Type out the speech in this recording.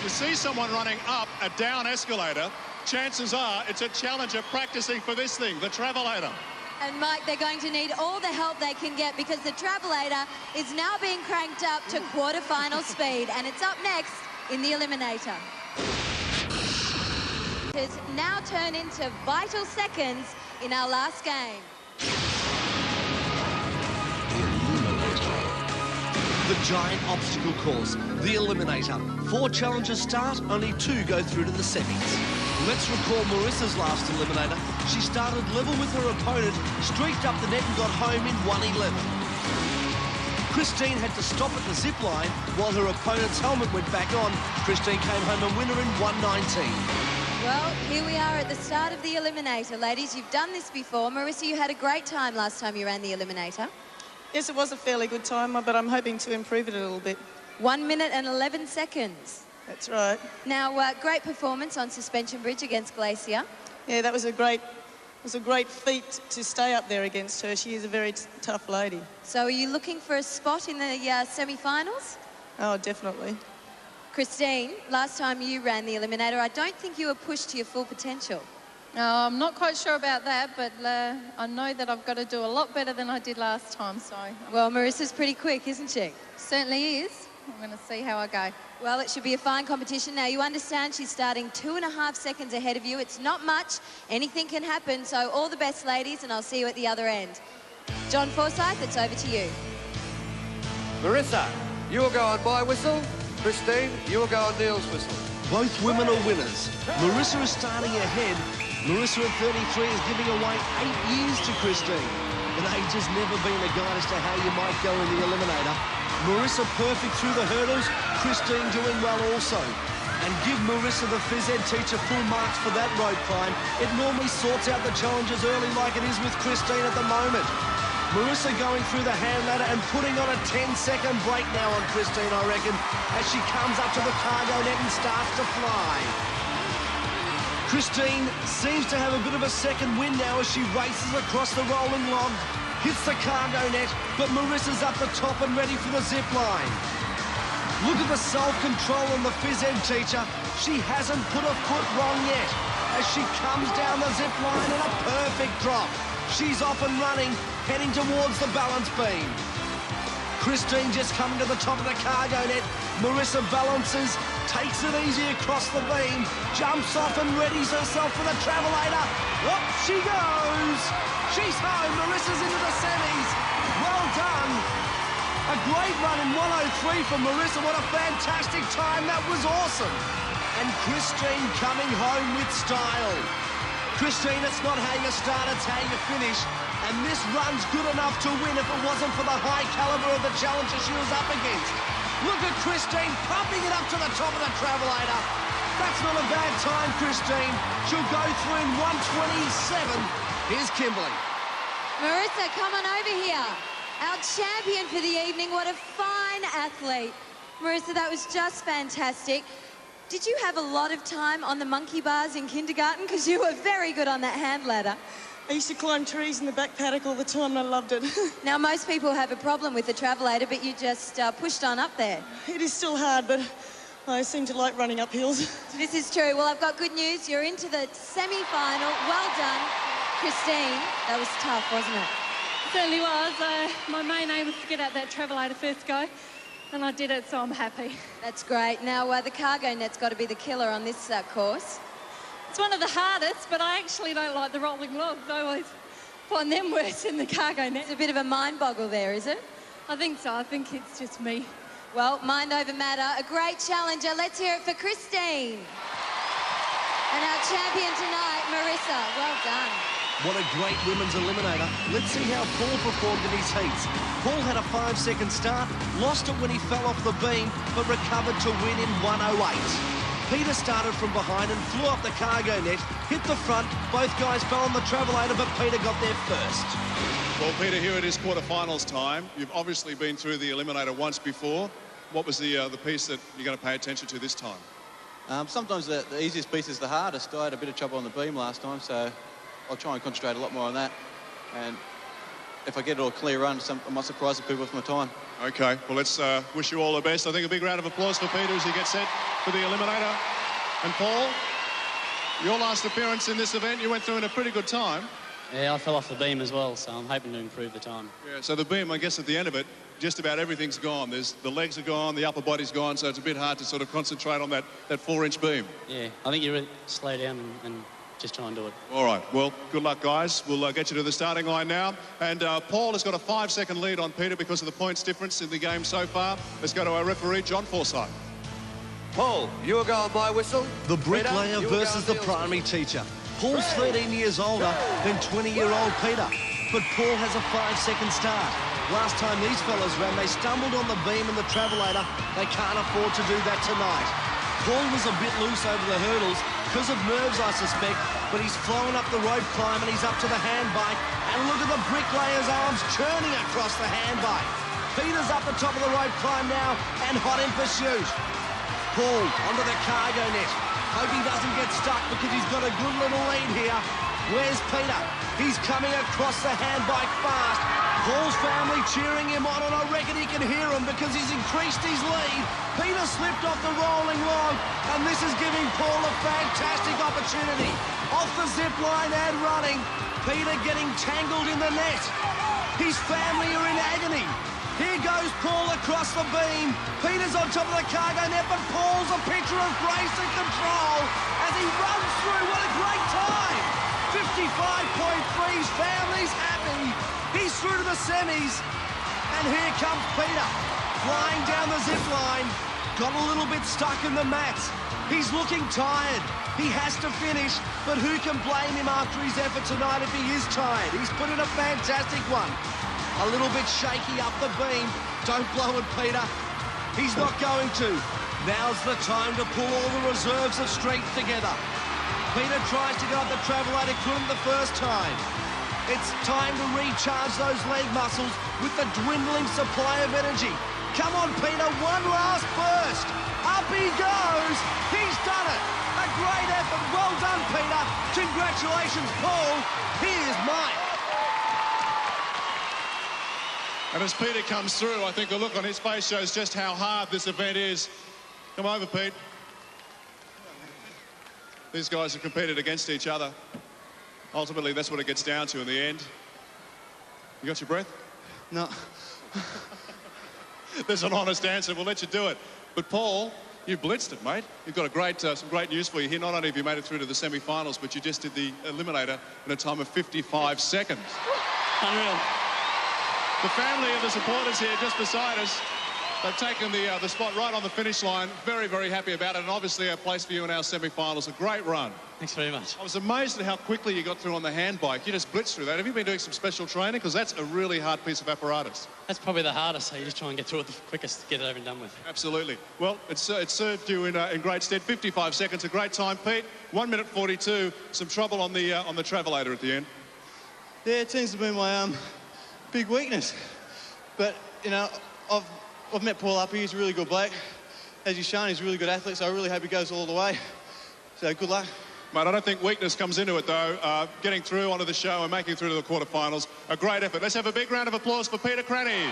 you see someone running up a down escalator, chances are it's a challenger practicing for this thing, the Travelator. And Mike, they're going to need all the help they can get because the Travelator is now being cranked up to quarter-final speed, and it's up next in the Eliminator. It has now turned into vital seconds in our last game. The giant obstacle course, the Eliminator. 4 challengers start, only 2 go through to the semis. Let's recall Marisa's last Eliminator. She started level with her opponent, streaked up the net and got home in 1:11. Christine had to stop at the zip line while her opponent's helmet went back on. Christine came home a winner in 1:19. Well, here we are at the start of the Eliminator. Ladies, you've done this before. Marisa, you had a great time last time you ran the Eliminator. Yes, it was a fairly good time, but I'm hoping to improve it a little bit. 1 minute and 11 seconds. That's right. Now, great performance on Suspension Bridge against Glacier. Yeah, that was a great feat to stay up there against her. She is a very tough lady. So are you looking for a spot in the semi-finals? Oh, definitely. Christine, last time you ran the Eliminator, I don't think you were pushed to your full potential. I'm not quite sure about that, but I know that I've got to do a lot better than I did last time, so... Well, Marisa's pretty quick, isn't she? Certainly is. I'm going to see how I go. Well, it should be a fine competition. Now, you understand she's starting 2.5 seconds ahead of you. It's not much. Anything can happen, so all the best, ladies, and I'll see you at the other end. John Forsyth, it's over to you. Marisa, you will go on my whistle. Christine, you will go on Neil's whistle. Both women are winners. Marisa is starting ahead. Marisa at 33 is giving away 8 years to Christine. But age has never been a guide as to how you might go in the Eliminator. Marisa perfect through the hurdles, Christine doing well also. And give Marisa, the phys ed teacher, full marks for that rope climb. It normally sorts out the challenges early like it is with Christine at the moment. Marisa going through the hand ladder and putting on a 10-second break now on Christine, I reckon, as she comes up to the cargo net and starts to fly. Christine seems to have a bit of a second wind now as she races across the rolling log, hits the cargo net, but Marisa's up the top and ready for the zip line. Look at the self-control on the phys ed teacher. She hasn't put a foot wrong yet as she comes down the zip line in a perfect drop. She's off and running, heading towards the balance beam. Christine just coming to the top of the cargo net. Marisa balances, takes it easy across the beam, jumps off and readies herself for the Travelator. Up she goes. She's home. Marisa's into the semis. Well done. A great run in 1:03 for Marisa. What a fantastic time. That was awesome. And Christine coming home with style. Christine, it's not how you start, it's how you finish. And this run's good enough to win if it wasn't for the high caliber of the challenger she was up against. Look at Christine pumping it up to the top of the Travelator. That's not a bad time, Christine. She'll go through in 1:27. Here's Kimberly. Marisa, come on over here. Our champion for the evening. What a fine athlete. Marisa, that was just fantastic. Did you have a lot of time on the monkey bars in kindergarten? Because you were very good on that hand ladder. I used to climb trees in the back paddock all the time and I loved it. Now, most people have a problem with the Travelator, but you just pushed on up there. It is still hard, but I seem to like running up hills. This is true. Well, I've got good news. You're into the semi-final. Well done, Christine. That was tough, wasn't it? It certainly was. My main aim was to get out that Travelator first go, and I did it, so I'm happy. That's great. Now, the cargo net's got to be the killer on this course. It's one of the hardest, but I actually don't like the rolling logs. I always find them worse than the cargo net. It's a bit of a mind boggle there, is it? I think so. I think it's just me. Well, mind over matter. A great challenger. Let's hear it for Christine. And our champion tonight, Marisa. Well done. What a great women's eliminator. Let's see how Paul performed in his heats. Paul had a 5-second start, lost it when he fell off the beam, but recovered to win in 1:08. Peter started from behind and flew up the cargo net, hit the front. Both guys fell on the Travelator, but Peter got there first. Well, Peter, here it is quarterfinals time. You've obviously been through the Eliminator once before. What was the piece that you're going to pay attention to this time? Sometimes the easiest piece is the hardest. I had a bit of trouble on the beam last time, so I'll try and concentrate a lot more on that. And if I get it all clear run, I might surprise the people with my time. Okay, well, let's wish you all the best. I think a big round of applause for Peter as he gets set for the Eliminator. And Paul, your last appearance in this event, you went through in a pretty good time. Yeah, I fell off the beam as well, so I'm hoping to improve the time. Yeah, so the beam, I guess at the end of it, just about everything's gone. The legs are gone, the upper body's gone, so it's a bit hard to sort of concentrate on that 4-inch beam. Yeah, I think you really slow down and just try and do it. All right, well, good luck, guys. We'll get you to the starting line now. And Paul has got a 5-second lead on Peter because of the points difference in the game so far. Let's go to our referee, John Forsyth. Paul, you will go on my whistle. The bricklayer Peter, versus the primary teacher. Paul's 13 years older than 20-year-old Peter, but Paul has a 5-second start. Last time these fellas ran, they stumbled on the beam and the travelator. They can't afford to do that tonight. Paul was a bit loose over the hurdles, because of nerves, I suspect, but he's flown up the rope climb and he's up to the hand bike. And look at the bricklayer's arms churning across the hand bike. Peter's up the top of the rope climb now and hot in pursuit. Paul onto the cargo net. Hope he doesn't get stuck because he's got a good little lead here. Where's Peter? He's coming across the hand bike fast. Paul's family cheering him on, and I reckon he can hear him because he's increased his lead. Peter slipped off the rolling log, and this is giving Paul a fantastic opportunity. Off the zip line and running. Peter getting tangled in the net. His family are in agony. Here goes Paul across the beam. Peter's on top of the cargo net, but Paul's a picture of grace and control as he runs through. What a great time! 55.3, his family's happy. He's through to the semis. And here comes Peter, flying down the zip line. Got a little bit stuck in the mats. He's looking tired. He has to finish, but who can blame him after his effort tonight if he is tired? He's put in a fantastic one. A little bit shaky up the beam. Don't blow it, Peter. He's not going to. Now's the time to pull all the reserves of strength together. Peter tries to get up the travelator, couldn't the first time. It's time to recharge those leg muscles with the dwindling supply of energy. Come on, Peter, one last burst. Up he goes. He's done it. A great effort. Well done, Peter. Congratulations, Paul. Here's Mike. And as Peter comes through, I think the look on his face shows just how hard this event is. Come over, Pete. These guys have competed against each other. Ultimately, that's what it gets down to in the end. You got your breath? No. There's an honest answer. We'll let you do it. But Paul, you blitzed it, mate. You've got some great news for you here. Not only have you made it through to the semi-finals, but you just did the Eliminator in a time of 55 seconds. Unreal. The family and the supporters here just beside us, they've taken the spot right on the finish line. Very, very happy about it. And obviously a place for you in our semi-finals. A great run. Thanks very much. I was amazed at how quickly you got through on the hand bike. You just blitzed through that. Have you been doing some special training? Because that's a really hard piece of apparatus. That's probably the hardest, so you just try and get through it the quickest to get it over and done with. Absolutely. Well, it served you in great stead. 55 seconds, a great time. Pete, 1 minute 42. Some trouble on the travelator at the end. Yeah, it seems to be my big weakness. But, you know, I've met Paul up here. He's a really good bloke. As he's shown, he's a really good athlete, so I really hope he goes all the way. So good luck. Mate, I don't think weakness comes into it, though. Getting through onto the show and making it through to the quarterfinals, a great effort. Let's have a big round of applause for Peter Cranney.